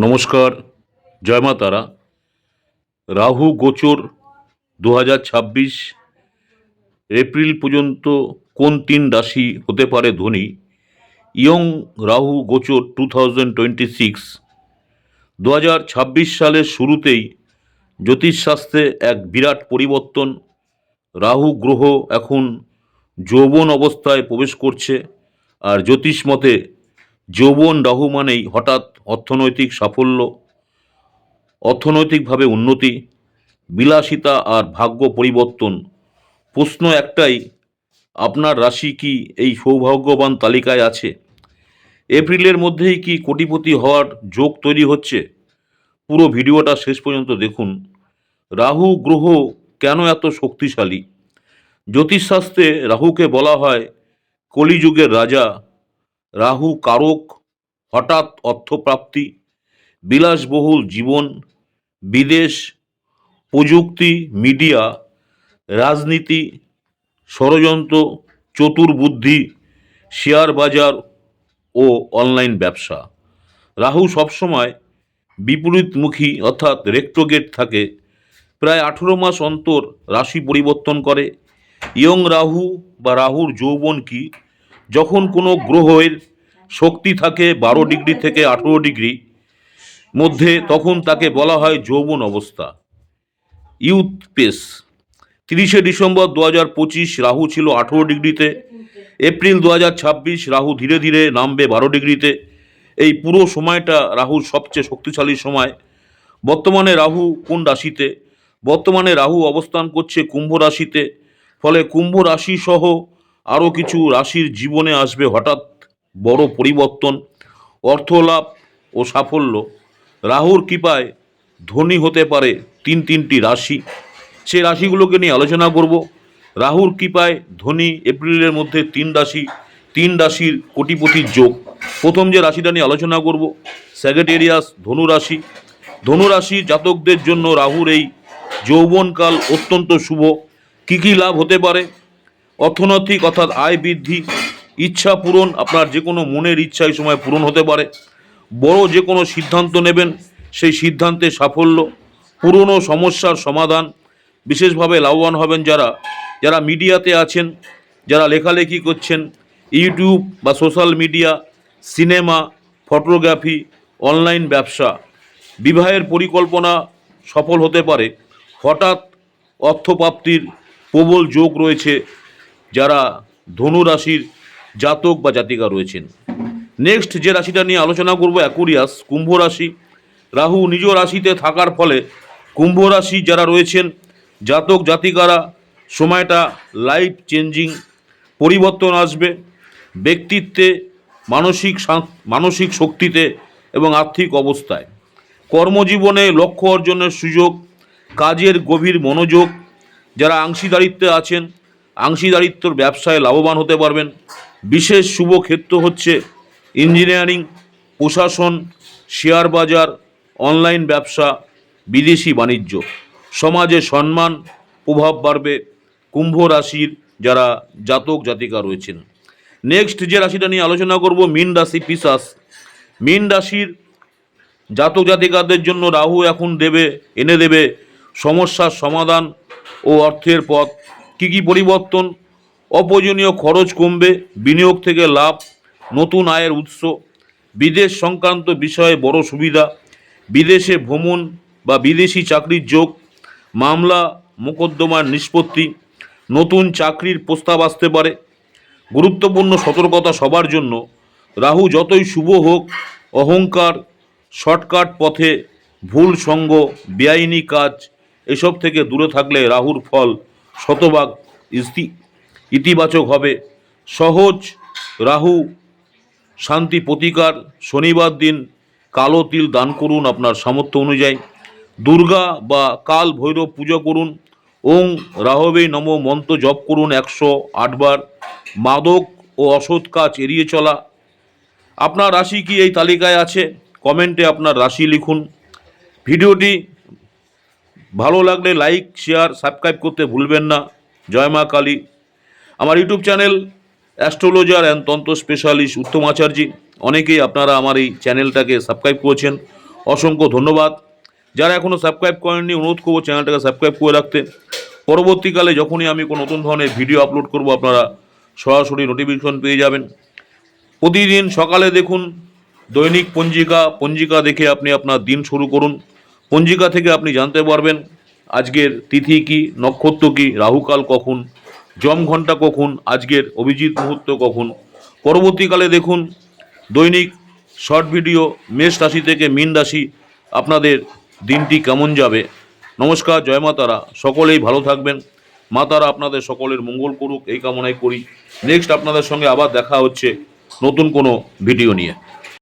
নমস্কার, জয় মা তারা। রাহু গোচর 2026 এপ্রিল পর্যন্ত কোন তিন রাশি হতে পারে ধনী? ইয়ং রাহু গোচর 2026 2026 সালের শুরুতেই জ্যোতিষশাস্ত্রে এক বিরাট পরিবর্তন। রাহু গ্রহ এখন যৌবন অবস্থায় প্রবেশ করছে, আর জ্যোতিষ মতে যৌবন রাহু মানেই হঠাৎ অর্থনৈতিক সাফল্য, অর্থনৈতিকভাবে উন্নতি, বিলাসিতা আর ভাগ্য পরিবর্তন। প্রশ্ন একটাই, আপনার রাশি কি এই সৌভাগ্যবান তালিকায় আছে? এপ্রিলের মধ্যেই কি কোটিপতি হওয়ার যোগ তৈরি হচ্ছে? পুরো ভিডিওটা শেষ পর্যন্ত দেখুন। রাহু গ্রহ কেন এত শক্তিশালী? জ্যোতিষশাস্ত্রে রাহুকে বলা হয় কলিযুগের রাজা। রাহু কারক হঠাৎ অর্থপ্রাপ্তি, বিলাসবহুল জীবন, বিদেশ, প্রযুক্তি, মিডিয়া, রাজনীতি, ষড়যন্ত্র, চতুর্বুদ্ধি, শেয়ার বাজার ও অনলাইন ব্যবসা। রাহু সবসময় বিপরীতমুখী অর্থাৎ রেট্রোগেট থাকে, প্রায় 18 মাস অন্তর রাশি পরিবর্তন করে। ইয়ং রাহু বা রাহুর যৌবন কি? যখন কোনো গ্রহের শক্তি থাকে 12 ডিগ্রি থেকে 18 ডিগ্রি মধ্যে, তখন তাকে বলা হয় যৌবন অবস্থা, ইউথ পেস। 30শে ডিসেম্বর 2025 রাহু ছিল 18 ডিগ্রিতে। এপ্রিল 2026 রাহু ধীরে ধীরে নামবে 12 ডিগ্রিতে। এই পুরো সময়টা রাহুর সবচেয়ে শক্তিশালী সময়। বর্তমানে রাহু কোন রাশিতে? বর্তমানে রাহু অবস্থান করছে কুম্ভ রাশিতে। ফলে কুম্ভ রাশি সহ আরও কিছু রাশির জীবনে আসবে হঠাৎ বড় পরিবর্তন, অর্থলাভ ও সাফল্য। রাহুর কৃপায় ধনী হতে পারে তিনটি রাশি। সে রাশিগুলোকে নিয়ে আলোচনা করব। রাহুর কৃপায় ধনী এপ্রিলের মধ্যে তিন রাশির কোটিপতির যোগ। প্রথম যে রাশিটা নিয়ে আলোচনা করব, স্যাগেটেরিয়াস, ধনুরাশি। ধনুরাশি জাতকদের জন্য রাহুর এই যৌবনকাল অত্যন্ত শুভ। কী কী লাভ হতে পারে? অর্থনৈতিক অর্থাৎ আয় বৃদ্ধি, ইচ্ছা পূরণ, আপনার যে কোনো মনের ইচ্ছা এই সময় পূরণ হতে পারে। বড় যে কোনো সিদ্ধান্ত নেবেন, সেই সিদ্ধান্তে সাফল্য, পুরনো সমস্যার সমাধান। বিশেষভাবে লাভবান হবেন যারা মিডিয়াতে আছেন, যারা লেখালেখি করছেন, ইউটিউব বা social media, cinema, photography, online ব্যবসা। বিবাহের পরিকল্পনা সফল হতে পারে। হঠাৎ অর্থপ্রাপ্তির প্রবল যোগ রয়েছে যারা ধনু রাশির জাতক বা জাতিকা রয়েছেন। নেক্সট যে রাশিটা নিয়ে আলোচনা করব, অ্যাকুরিয়াস, কুম্ভ রাশি। রাহু নিজ রাশিতে থাকার ফলে কুম্ভ রাশি যারা রয়েছেন জাতক জাতিকারা, সময়টা লাইফ চেঞ্জিং, পরিবর্তন আসবে ব্যক্তিত্বে, মানসিক শক্তিতে এবং আর্থিক অবস্থায়। কর্মজীবনে লক্ষ্য অর্জনের সুযোগ, কাজের গভীর মনোযোগ। যারা অংশীদারিত্বে আছেন, অংশীদারিত্বর ব্যবসায় লাভবান হতে পারবেন। বিশেষ শুভ ক্ষেত্র হচ্ছে ইঞ্জিনিয়ারিং, প্রশাসন, শেয়ার বাজার, অনলাইন ব্যবসা, বিদেশি বাণিজ্য। সমাজে সম্মান, প্রভাব বাড়বে কুম্ভ রাশির যারা জাতক জাতিকা রয়েছেন। নেক্সট যে রাশিটা নিয়ে আলোচনা করব, মীন রাশি, পিশাচ। মীন রাশির জাতক জাতিকাদের জন্য রাহু এখন এনে দেবে সমস্যার সমাধান ও অর্থের পথ। কী কী পরিবর্তন? অপ্রয়োজনীয় খরচ কমবে, বিনিয়োগ থেকে লাভ, নতুন আয়ের উৎস, বিদেশ সংক্রান্ত বিষয়ে বড় সুবিধা, বিদেশে ভ্রমণ বা বিদেশি চাকরির যোগ, মামলা মোকদ্দমার নিষ্পত্তি, নতুন চাকরির প্রস্তাব আসতে পারে। গুরুত্বপূর্ণ সতর্কতা সবার জন্য, রাহু যতই শুভ হোক, অহংকার, শর্টকাট পথে, ভুল সঙ্গ, বেআইনি কাজ এসব থেকে দূরে থাকলে রাহুর ফল শতভাগ ইতিবাচক হবে। সহজ রাহু শান্তি প্রতিকার, শনিবার দিন কালো তিল দান করুন আপনার সামর্থ্য অনুযায়ী। দুর্গা বা কাল ভৈরব পুজো করুন। ওং রাহবে নম মন্ত্র জপ করুন 108 বার। মাদক ও অসৎ কাজ এড়িয়ে চলা। আপনার রাশি কি এই তালিকায় আছে? কমেন্টে আপনার রাশি লিখুন। ভিডিওটি ভালো লাগলে লাইক, শেয়ার, সাবস্ক্রাইব করতে ভুলবেন না। জয় মা কালী। আমার ইউটিউব চ্যানেল অ্যাস্ট্রোলজার অ্যান্ড তন্ত্র স্পেশালিস্ট উত্তম আচার্যি। অনেকেই আপনারা আমার এই চ্যানেলটাকে সাবস্ক্রাইব করেছেন, অসংখ্য ধন্যবাদ। যারা এখনও সাবস্ক্রাইব করেননি অনুরোধ করবো চ্যানেলটাকে সাবস্ক্রাইব করে রাখতে। পরবর্তীকালে যখনই আমি কোনো নতুন ধরনের ভিডিও আপলোড করব আপনারা সরাসরি নোটিফিকেশন পেয়ে যাবেন। প্রতিদিন সকালে দেখুন দৈনিক পঞ্জিকা দেখে আপনি আপনার দিন শুরু করুন। পঞ্জিকা থেকে আপনি জানতে পারবেন আজকের তিথি কী, নক্ষত্র কী, রাহুকাল কখন, যম ঘণ্টা কখন, আজকের অভিজিৎ মুহূর্ত কখন। পরবর্তীকালে দেখুন দৈনিক শর্ট ভিডিও মেষ রাশি থেকে মীন রাশি আপনাদের দিনটি কেমন যাবে। নমস্কার, জয় মা তারা, সকলেই ভালো থাকবেন। মা তারা আপনাদের সকলের মঙ্গল করুক এই কামনাই করি। নেক্সট আপনাদের সঙ্গে আবার দেখা হচ্ছে নতুন কোনো ভিডিও নিয়ে।